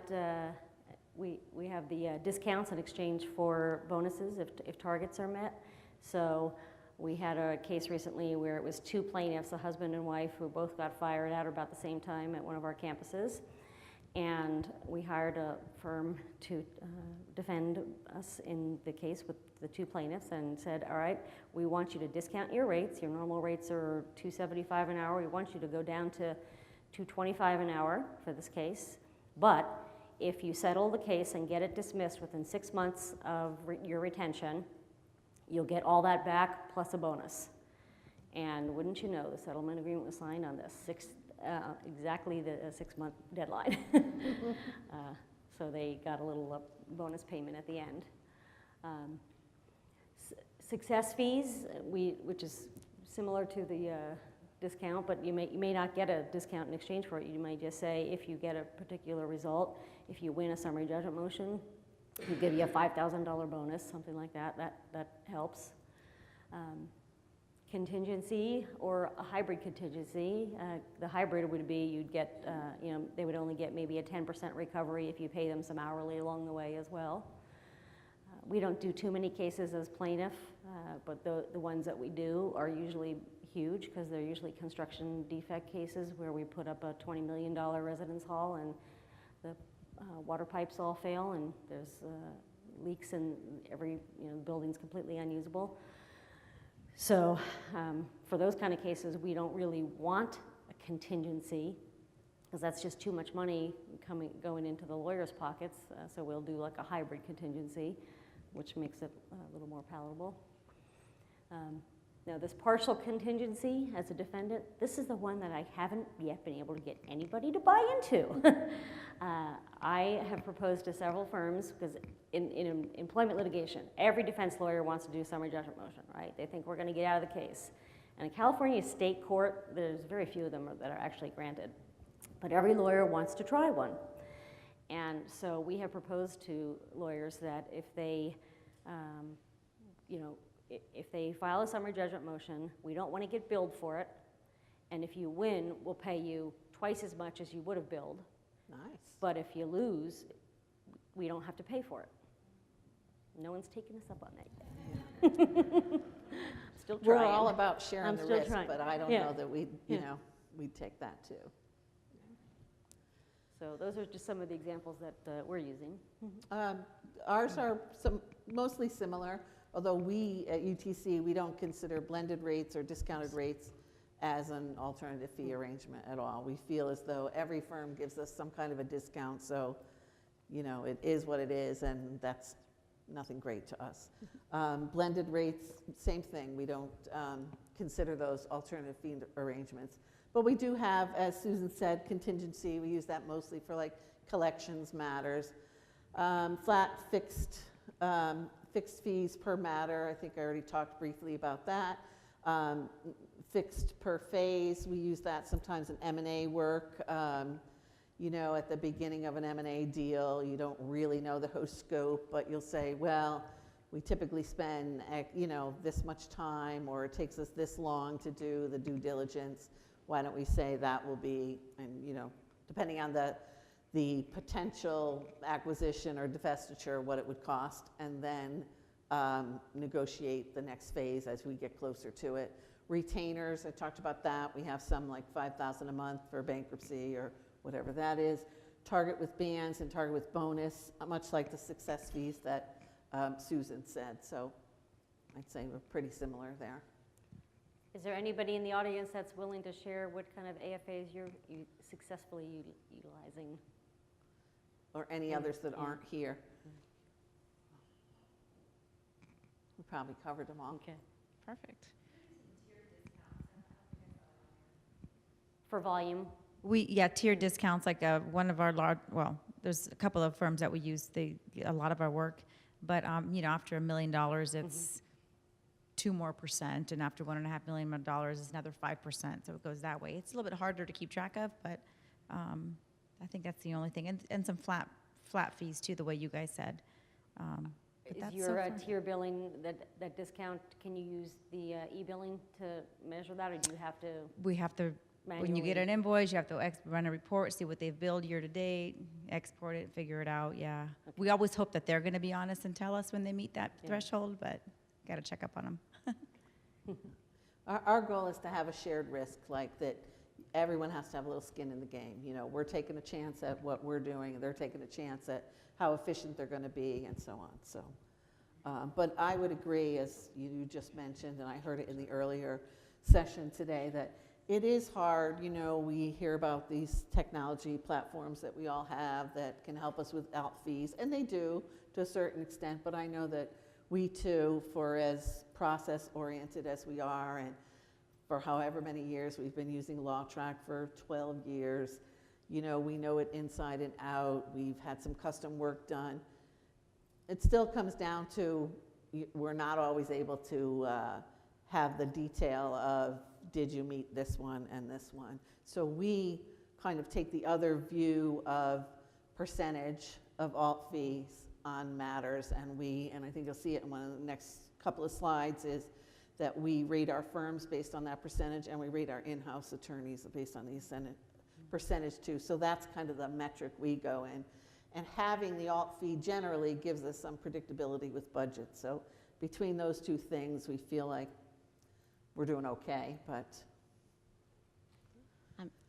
we have the discounts in exchange for bonuses if targets are met. So we had a case recently where it was 2 plaintiffs, a husband and wife, who both got fired at about the same time at one of our campuses. And we hired a firm to defend us in the case with the 2 plaintiffs and said, all right, we want you to discount your rates. Your normal rates are $275 an hour. We want you to go down to $225 an hour for this case. But if you settle the case and get it dismissed within 6 months of your retention, you'll get all that back plus a bonus. And wouldn't you know, the settlement agreement was signed on this exactly the 6-month deadline. So they got a little bonus payment at the end. Success fees, which is similar to the discount, but you may not get a discount in exchange for it. You might just say, if you get a particular result, if you win a summary judgment motion, we'll give you a $5,000 bonus, something like that. That helps. Contingency or a hybrid contingency. The hybrid would be you'd get, they would only get maybe a 10% recovery if you pay them some hourly along the way as well. We don't do too many cases as plaintiff, but the ones that we do are usually huge because they're usually construction defect cases where we put up a $20 million residence hall and the water pipes all fail and there's leaks and the building's completely unusable. So for those kind of cases, we don't really want a contingency because that's just too much money going into the lawyer's pockets. So we'll do like a hybrid contingency, which makes it a little more palatable. Now this partial contingency as a defendant, this is the one that I haven't yet been able to get anybody to buy into. I have proposed to several firms, because in employment litigation, every defense lawyer wants to do a summary judgment motion, right? They think we're going to get out of the case. And in California state court, there's very few of them that are actually granted. But every lawyer wants to try one. And so we have proposed to lawyers that if they, if they file a summary judgment motion, we don't want to get billed for it. And if you win, we'll pay you twice as much as you would have billed. Nice. But if you lose, we don't have to pay for it. No one's taken us up on that yet. Still trying. We're all about sharing I'm the still risk, trying. but I don't Yeah. know that we'd take that too. So those are just some of the examples that we're using. Ours are mostly similar, although we at UTC, we don't consider blended rates or discounted rates as an alternative fee arrangement at all. We feel as though every firm gives us some kind of a discount, so it is what it is, and that's nothing great to us. Blended rates, same thing. We don't consider those alternative fee arrangements. But we do have, as Susan said, contingency. We use that mostly for like collections matters. Flat fixed fees per matter. I think I already talked briefly about that. Fixed per phase. We use that sometimes in M&A work. You know, at the beginning of an M&A deal, you don't really know the whole scope, but you'll say, well, we typically spend, you know, this much time, or it takes us this long to do the due diligence. Why don't we say that will be, and you know, depending on the potential acquisition or divestiture, what it would cost, and then negotiate the next phase as we get closer to it. Retainers, I talked about that. We have some like $5,000 a month for bankruptcy or whatever that is. Target with bands and target with bonus, much like the success fees that Susan said. So I'd say we're pretty similar there. Is there anybody in the audience that's willing to share what kind of AFAs you're successfully utilizing? Or any others that aren't here? We probably covered them all. Okay. Perfect. For volume? Yeah, tier discounts, like one of our large, well, there's a couple of firms that we use, a lot of our work, but, you know, after $1 million, it's 2% more, and after $1.5 million, it's another 5%, so it goes that way. It's a little bit harder to keep track of, but I think that's the only thing, and some flat fees too, the way you guys said. But Is that's your so far. tier billing, that discount, can you use the e-billing to measure that, or do you have to We have to, when you get an invoice, you have to run a report, see what they've billed year to date, export it, figure it out, yeah. Okay. We always hope that they're gonna be honest and tell us when they meet that Yeah. threshold, but gotta check up on them. Our goal is to have a shared risk, like that everyone has to have a little skin in the game. You know, we're taking a chance at what we're doing, and they're taking a chance at how efficient they're going to be, and so on. So, but I would agree, as you just mentioned, and I heard it in the earlier session today, that it is hard. You know, we hear about these technology platforms that we all have that can help us without fees, and they do to a certain extent, but I know that we too, for as process-oriented as we are, and for however many years we've been using LawTrack for 12 years, you know, we know it inside and out. We've had some custom work done. It still comes down to we're not always able to have the detail of did you meet this one and this one. So we kind of take the other view of percentage of alt fees on matters, and I think you'll see it in one of the next couple of slides, is that we rate our firms based on that percentage, and we rate our in-house attorneys based on the percentage too. So that's kind of the metric we go in. And having the alt fee generally gives us some predictability with budget. So between those two things, we feel like we're doing okay, but.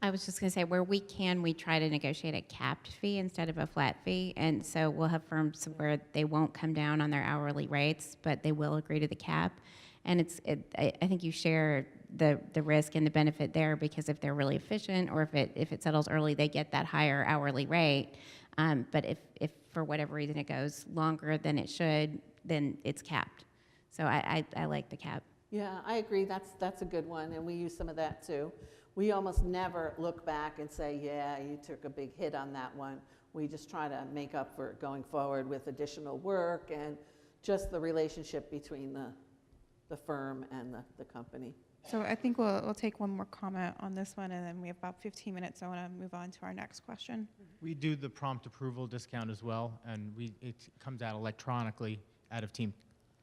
I was just going to say, where we can, we try to negotiate a capped fee instead of a flat fee. And so we'll have firms where they won't come down on their hourly rates, but they will agree to the cap. And I think you share the risk and the benefit there, because if they're really efficient, or if it settles early, they get that higher hourly rate. But if for whatever reason it goes longer than it should, then it's capped. So I like the cap. Yeah, I agree. That's a good one, and we use some of that too. We almost never look back and say, yeah, you took a big hit on that one. We just try to make up for it going forward with additional work and just the relationship between the firm and the company. So I think we'll take one more comment on this one, and then we have about 15 minutes. So I want to move on to our next question. We do the prompt approval discount as well, and it comes out electronically out of Team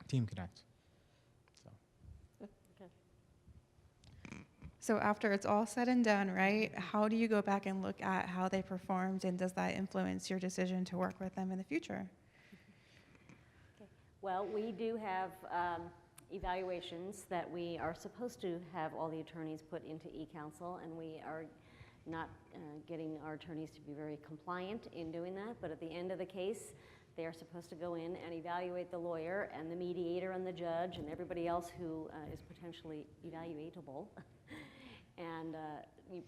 Connect. So. So after it's all said and done, right, how do you go back and look at how they performed, and does that influence your decision to work with them in the future? Okay. Well, we do have evaluations that we are supposed to have all the attorneys put into e-counsel, and we are not getting our attorneys to be very compliant in doing that, but at the end of the case, they are supposed to go in and evaluate the lawyer and the mediator and the judge and everybody else who is potentially evaluatable. And you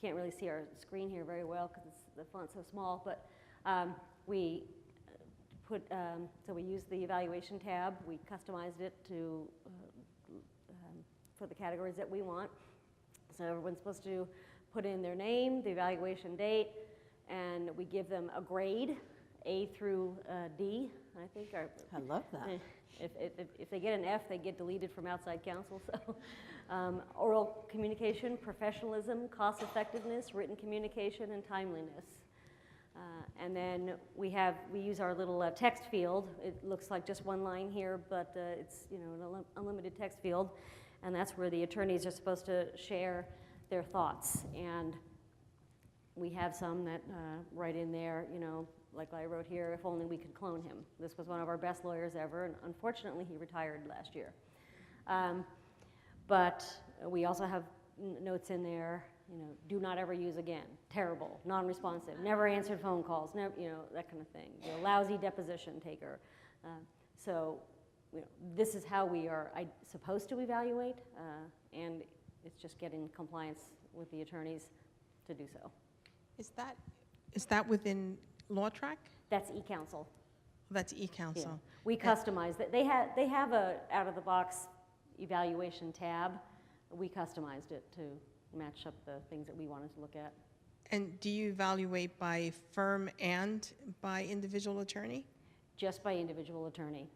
can't really see our screen here very well because the font's so small, but we put, so we use the evaluation tab. We customized it to for the categories that we want. So everyone's supposed to put in their name, the evaluation date, and we give them a grade, A through D, I think, are. I love that. If they get an F, they get deleted from outside counsel. So, oral communication, professionalism, cost effectiveness, written communication, and timeliness. And then we use our little text field. It looks like just one line here, but it's an unlimited text field, and that's where the attorneys are supposed to share their thoughts. And we have some that write in there, like I wrote here, if only we could clone him. This was one of our best lawyers ever, and unfortunately he retired last year. But we also have notes in there, do not ever use again, terrible, non-responsive, never answered phone calls, never, that kind of thing, lousy deposition taker. So this is how we are supposed to evaluate, and it's just getting compliance with the attorneys to do so. Is that within LawTrack? That's e-counsel. That's e-counsel. Yeah. We customize that. They have a out-of-the-box evaluation tab. We customized it to match up the things that we wanted to look at. And do you evaluate by firm and by individual attorney? Just by individual attorney,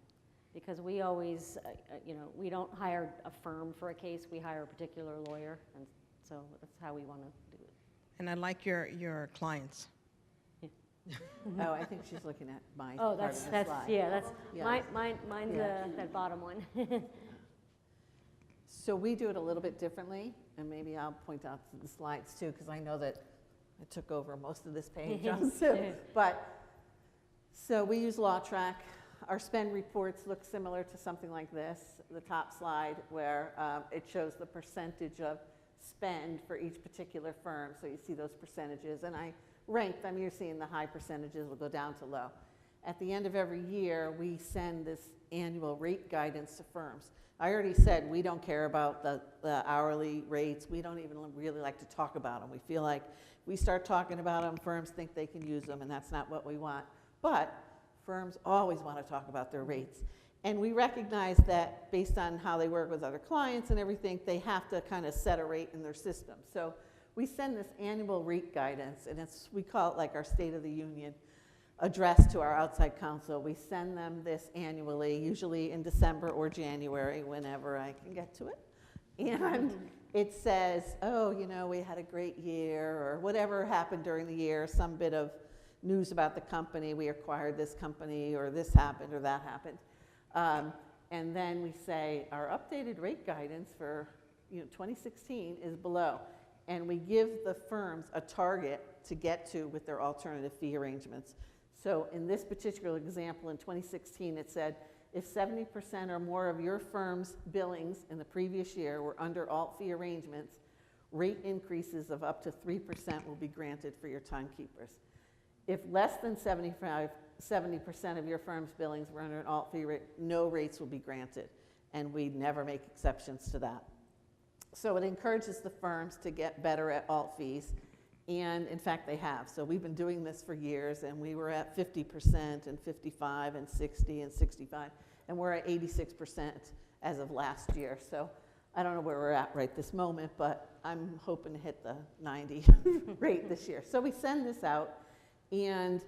because we always, we don't hire a firm for a case. We hire a particular lawyer, and so that's how we want to do it. And I like your clients. Oh, I think she's looking at my Oh, part of the that's slide. yeah, that's Yeah. mine's Yeah. that bottom one. So we do it a little bit differently, and maybe I'll point out the slides too, because I know that I took over most of this page. So we use LawTrack. Our spend reports look similar to something like this, the top slide, where it shows the percentage of spend for each particular firm. So you see those percentages, and I ranked them. You're seeing the high percentages will go down to low. At the end of every year, we send this annual rate guidance to firms. I already said we don't care about the hourly rates. We don't even really like to talk about them. We feel like we start talking about them, firms think they can use them, and that's not what we want. But firms always want to talk about their rates. And we recognize that based on how they work with other clients and everything, they have to kind of set a rate in their system. So we send this annual rate guidance, and we call it like our State of the Union address to our outside counsel. We send them this annually, usually in December or January, whenever I can get to it. And it says, oh, we had a great year, or whatever happened during the year, some bit of news about the company, we acquired this company, or this happened, or that happened. And then we say our updated rate guidance for 2016 is below. And we give the firms a target to get to with their alternative fee arrangements. So in this particular example, in 2016, it said, if 70% or more of your firm's billings in the previous year were under alt fee arrangements, rate increases of up to 3% will be granted for your timekeepers. If less than 70% of your firm's billings were under an alt fee rate, no rates will be granted, and we never make exceptions to that. So it encourages the firms to get better at alt fees, and in fact they have. So we've been doing this for years, and we were at 50% and 55 and 60 and 65, and we're at 86% as of last year. So I don't know where we're at right this moment, but I'm hoping to hit the 90 rate this year. So we send this out, and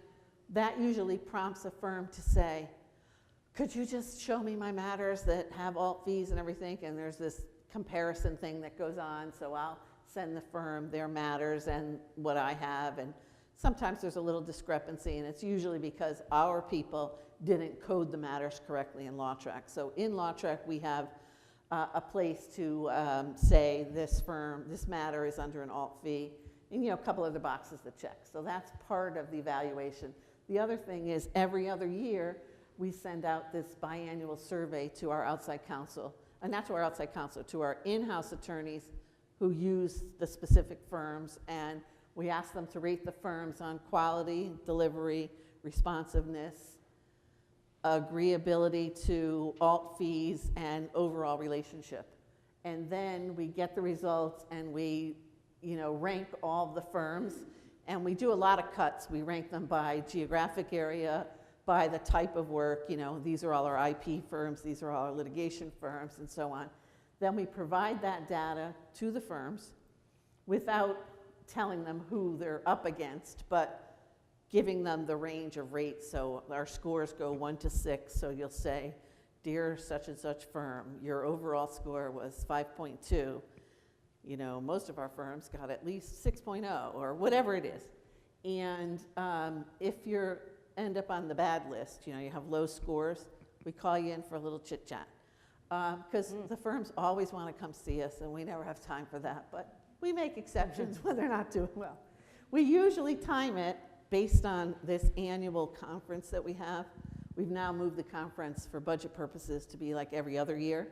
that usually prompts a firm to say, could you just show me my matters that have alt fees and everything? And there's this comparison thing that goes on, so I'll send the firm their matters and what I have, and sometimes there's a little discrepancy, and it's usually because our people didn't code the matters correctly in LawTrack. So in LawTrack, we have a place to say this matter is under an alt fee, and a couple of the boxes to check. So that's part of the evaluation. The other thing is every other year, we send out this biannual survey to our outside counsel, and not to our outside counsel, to our in-house attorneys who use the specific firms, and we ask them to rate the firms on quality, delivery, responsiveness, agreeability to alt fees, and overall relationship. And then we get the results, and we rank all of the firms, and we do a lot of cuts. We rank them by geographic area, by the type of work. These are all our IP firms, these are all our litigation firms, and so on. Then we provide that data to the firms without telling them who they're up against, but giving them the range of rates. So our scores go 1 to 6. So you'll say, dear such and such firm, your overall score was 5.2. You know, most of our firms got at least 6.0 or whatever it is. And if you end up on the bad list, you know, you have low scores, we call you in for a little chit chat. Because the firms always want to come see us, and we never have time for that. But we make exceptions when they're not doing well. We usually time it based on this annual conference that we have. We've now moved the conference for budget purposes to be like every other year.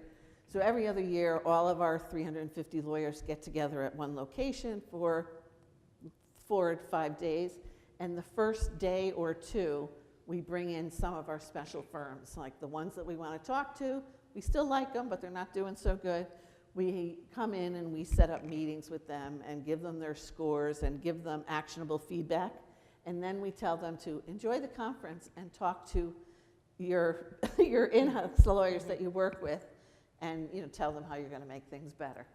So every other year, all of our 350 lawyers get together at one location for 4 to 5 days. And the first day or two, we bring in some of our special firms, like the ones that we want to talk to. We still like them, but they're not doing so good. We come in and we set up meetings with them and give them their scores and give them actionable feedback. And then we tell them to enjoy the conference and talk to your in-house lawyers that you work with, and tell them how you're going to make things better.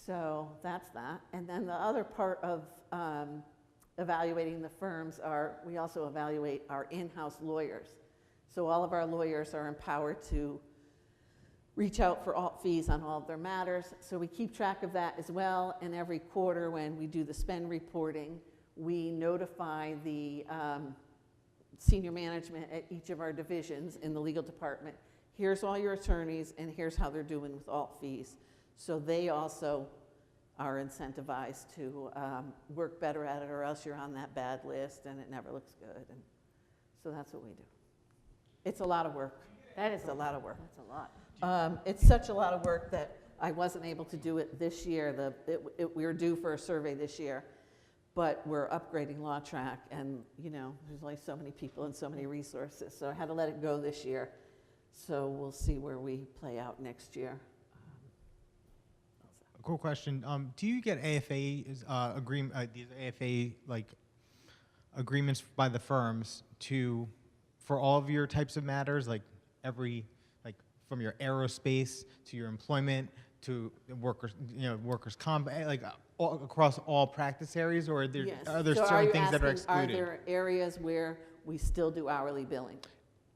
So that's that. And then the other part of evaluating the firms we also evaluate our in-house lawyers. So all of our lawyers are empowered to reach out for alt fees on all of their matters. So we keep track of that as well. And every quarter when we do the spend reporting, we notify the senior management at each of our divisions in the legal department. Here's all your attorneys, and here's how they're doing with alt fees. So they also are incentivized to work better at it, or else you're on that bad list and it never looks good. And so that's what we do. It's a lot of work. That is a lot of work. That's a lot. It's such a lot of work that I wasn't able to do it this year. We were due for a survey this year, but we're upgrading Law Track, and there's only so many people and so many resources, so I had to let it go this year. So we'll see where we play out next year. A cool question. Do you get AFA these AFA agreements by the firms for all of your types of matters, from your aerospace to your employment to workers' comp, across all practice areas, or are there So certain things that are asking, excluded? Are there areas where we still do hourly billing?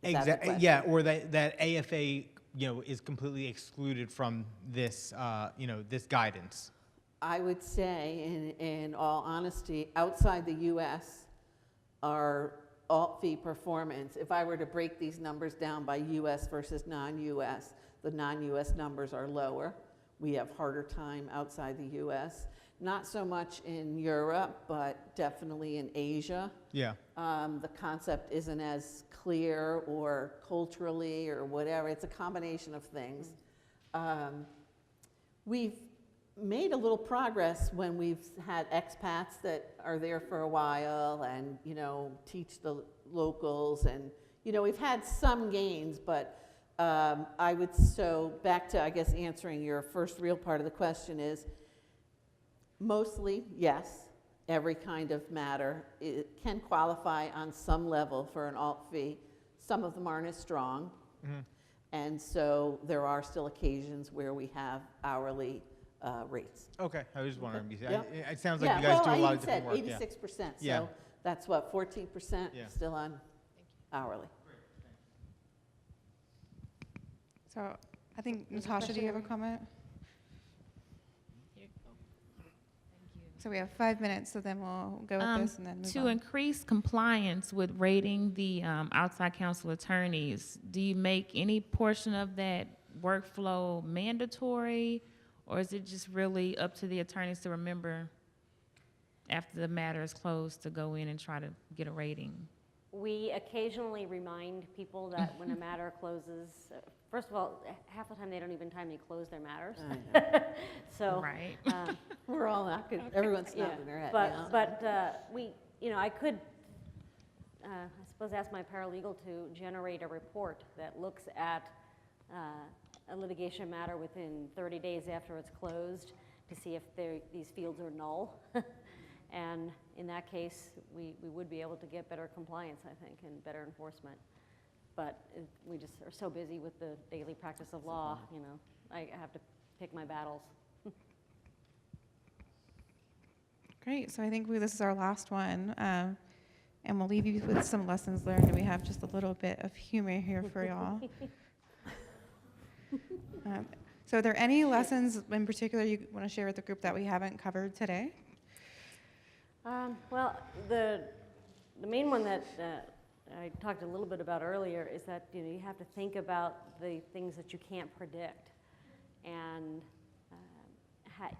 Is that the Exactly. question? Yeah, or that AFA is completely excluded from this this guidance. I would say, in all honesty, outside the U.S., our alt fee performance, if I were to break these numbers down by U.S. versus non-U.S., the non-U.S. numbers are lower. We have harder time outside the U.S. Not so much in Europe, but definitely in Asia. Yeah. The concept isn't as clear, or culturally or whatever. It's a combination of things. We've made a little progress when we've had expats that are there for a while and teach the locals, and we've had some gains, but back to, I guess, answering your first real part of the question is mostly yes. Every kind of matter can qualify on some level for an alt fee. Some of them aren't as strong, and so there are still occasions where we have hourly rates. Okay, I was just wondering. Yep. It sounds like you guys do a lot of said different work. 86%. Yeah. So that's what, 14% Yeah. still on hourly. So I think, Natasha, do you have a comment? So we have 5 minutes, so then we'll go with this and then move To on. increase compliance with rating the outside counsel attorneys, do you make any portion of that workflow mandatory, or is it just really up to the attorneys to remember after the matter is closed to go in and try to get a rating? We occasionally remind people that when a matter closes, first of all, half the time they don't even timely close their matters. So, Right. We're all knocking, everyone's knocking their head. But I could, I suppose, ask my paralegal to generate a report that looks at a litigation matter within 30 days after it's closed to see if these fields are null. And in that case, we would be able to get better compliance, I think, and better enforcement. But we just are so busy with the daily practice of law, I have to pick my battles. Great, so I think this is our last one. and we'll leave you with some lessons learned, and we have just a little bit of humor here for y'all. So are there any lessons in particular you want to share with the group that we haven't covered today? Well, the main one that I talked a little bit about earlier is that you have to think about the things that you can't predict, and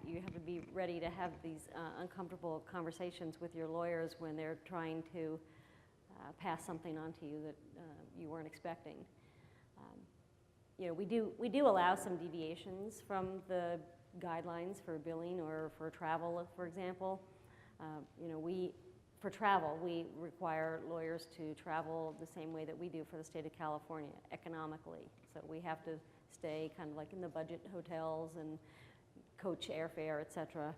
you have to be ready to have these uncomfortable conversations with your lawyers when they're trying to pass something on to you that you weren't expecting. We do allow some deviations from the guidelines for billing or for travel, for example. For travel, we require lawyers to travel the same way that we do for the state of California, economically. So we have to stay kind of like in the budget hotels and coach airfare, et cetera.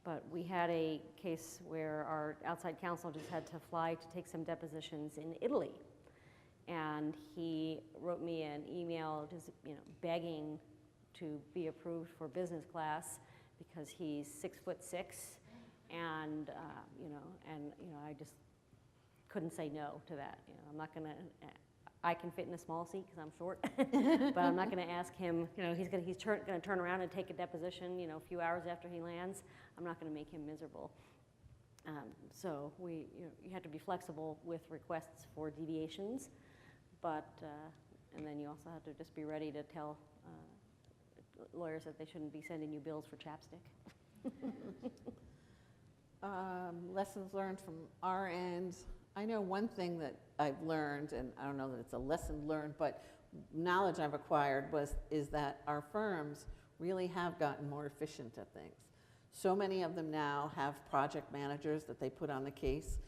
But we had a case where our outside counsel just had to fly to take some depositions in Italy. And he wrote me an email just begging to be approved for business class because he's 6'6", and I just couldn't say no to that. I'm not gonna. I can fit in a small seat because I'm short, but I'm not going to ask him. He's going to turn around and take a deposition. A few hours after he lands, I'm not going to make him miserable. So you have to be flexible with requests for deviations, but and then you also have to just be ready to tell lawyers that they shouldn't be sending you bills for chapstick. Lessons learned from our end. I know one thing that I've learned, and I don't know that it's a lesson learned, but knowledge I've acquired is that our firms really have gotten more efficient at things. So many of them now have project managers that they put on the case,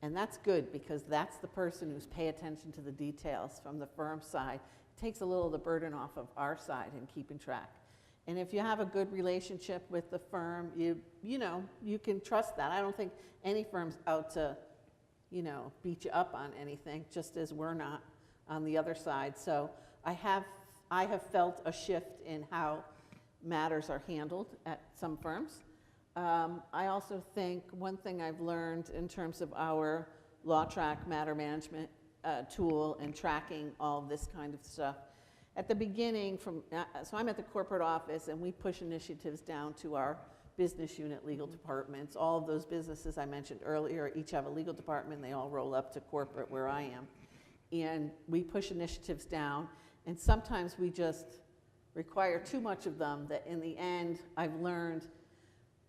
and that's good because that's the person who's pay attention to the details from the firm side. It takes a little of the burden off of our side in keeping track. And if you have a good relationship with the firm, you can trust that. I don't think any firm's out to beat you up on anything, just as we're not on the other side. So I have felt a shift in how matters are handled at some firms. I also think one thing I've learned in terms of our LawTrack matter management tool and tracking all this kind of stuff. At the beginning, so I'm at the corporate office, and we push initiatives down to our business unit legal departments. All of those businesses I mentioned earlier each have a legal department. They all roll up to corporate where I am. And we push initiatives down, and sometimes we just require too much of them that in the end I've learned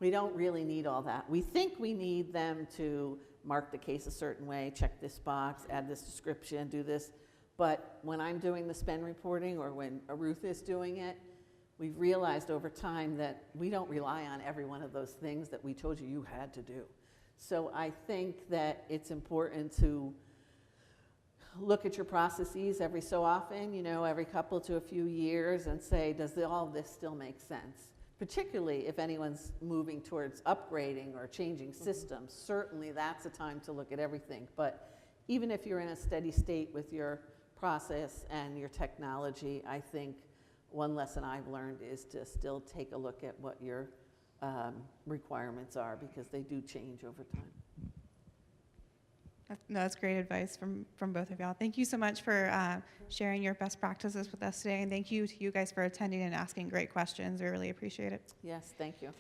we don't really need all that. We think we need them to mark the case a certain way, check this box, add this description, do this. But when I'm doing the spend reporting or when Ruth is doing it, we've realized over time that we don't rely on every one of those things that we told you had to do. So I think that it's important to look at your processes every so often, every couple to a few years, and say, does all of this still make sense? Particularly if anyone's moving towards upgrading or changing systems. Certainly that's a time to look at everything. But even if you're in a steady state with your process and your technology, I think one lesson I've learned is to still take a look at what your requirements are, because they do change over time. No, that's great advice from both of y'all. Thank you so much for sharing your best practices with us today, and thank you to you guys for attending and asking great questions. We really appreciate it. Yes, thank you.